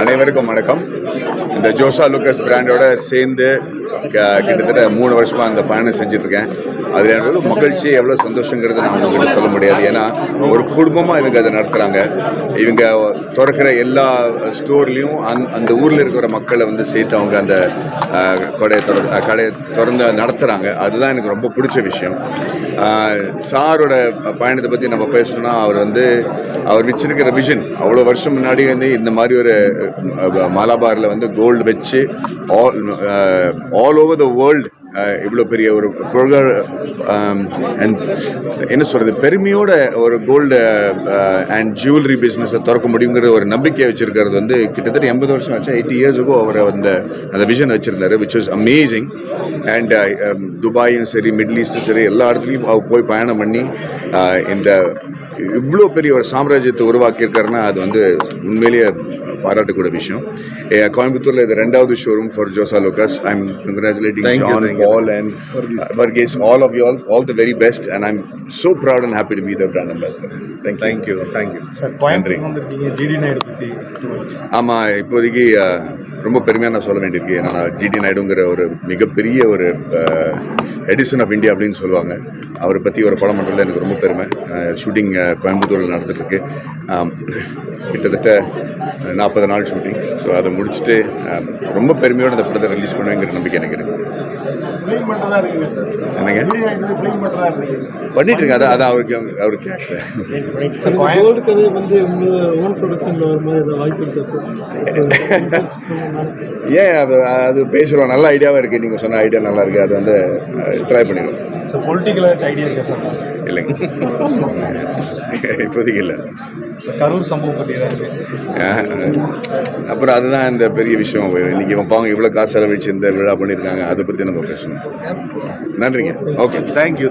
அனைவருக்கும் வணக்கம். இந்த ஜோசா லூக்கஸ் பிராண்டோட சேர்ந்து கிட்டத்தட்ட 3 வருஷமா அந்த பயணம் செஞ்சுட்டு இருக்கேன். அதில் எவ்வளோ மகிழ்ச்சி, எவ்வளோ சந்தோஷங்கிறது நான் உங்கள்கிட்ட சொல்ல முடியாது. ஏன்னா ஒரு குடும்பமாக இவங்க அதை நடத்துகிறாங்க. இவங்க திறக்கிற எல்லா ஸ்டோர்லேயும் அந்த ஊரில் இருக்கிற மக்களை வந்து சேர்த்து அவங்க அந்த கடையை திறந்து நடத்துகிறாங்க. அதுதான் எனக்கு ரொம்ப பிடிச்ச விஷயம். சாரோட பயணத்தை பற்றி நம்ம பேசணும்னா அவர் வச்சிருக்கிற விஷன் அவ்வளோ வருஷம் முன்னாடி வந்து இந்த மாதிரி ஒரு மலபாரில் வந்து கோல்டு வச்சு ஆல் ஓவர் த வேர்ல்டு இவ்வளோ பெரிய ஒரு புகழ் என்ன சொல்கிறது பெருமையோட ஒரு கோல்டு அண்ட் ஜுவல்லரி பிஸ்னஸை திறக்க முடியுங்கிற ஒரு நம்பிக்கையை வச்சுருக்கிறது வந்து கிட்டத்தட்ட 80 வருஷம் ஆச்சு. 80 years ago அவர் அந்த விஷன் வச்சுருந்தார், விச் வாஸ் அமேசிங். அண்ட் துபாயும் சரி, மிடில் ஈஸ்டும் சரி, எல்லா இடத்துலையும் அவர் போய் பயணம் பண்ணி இந்த இவ்வளோ பெரிய ஒரு சாம்ராஜ்யத்தை உருவாக்கியிருக்காருன்னா அது வந்து உண்மையிலேயே பாராட்டக்கூடிய விஷயம். கோயம்புத்தூரில் இது 2வது showroom for JoSAA Lucas. I am congratulating John, Paul and Varghese, all of you all the very best, and I'm so proud and happy to be the brand ambassador. Thank you. Sir, Coimbatore வந்திருக்கீங்க, GT Naidu பற்றி. ஆமாம், இப்போதைக்கு ரொம்ப பெருமையாக நான் சொல்ல வேண்டியிருக்கு. ஏன்னா ஜிடி நாயுடுங்கிற ஒரு மிகப்பெரிய ஒரு எடிசன் ஆஃப் இந்தியா அப்படின்னு சொல்லுவாங்க. அவரை பற்றி ஒரு படம் பண்ணுறதுல எனக்கு ரொம்ப பெருமை. ஷூட்டிங் கோயம்புத்தூரில் நடந்துகிட்ருக்கு. கிட்டத்தட்ட 40 நாள் ஷூட்டிங். ஸோ அதை முடிச்சுட்டு ரொம்ப பெருமையோடு அந்த படத்தை ரிலீஸ் பண்ணுவேங்கிற நம்பிக்கை எனக்கு இருக்குது. என்னங்க பண்ணிட்டு இருக்காரு, அதான் அவருக்கு கேட்கல. ஏன் அது பேசுகிறோம், நல்ல ஐடியாவாக இருக்குது. நீங்கள் சொன்ன ஐடியா நல்லா இருக்குது, அது வந்து ட்ரை பண்ணிடுவோம். இல்லைங்க, இப்போதைக்கு இல்லை. கரூர் சம்பவம் பற்றி அப்புறம் அதுதான் இந்த பெரிய விஷயம். இன்னைக்கு இவன் பாவங்க இவ்வளோ காசு செலவழிச்சு இந்த விழா பண்ணியிருக்காங்க, அதை பற்றி நம்ம பேசணும். நன்றிங்க. Okay, thank you.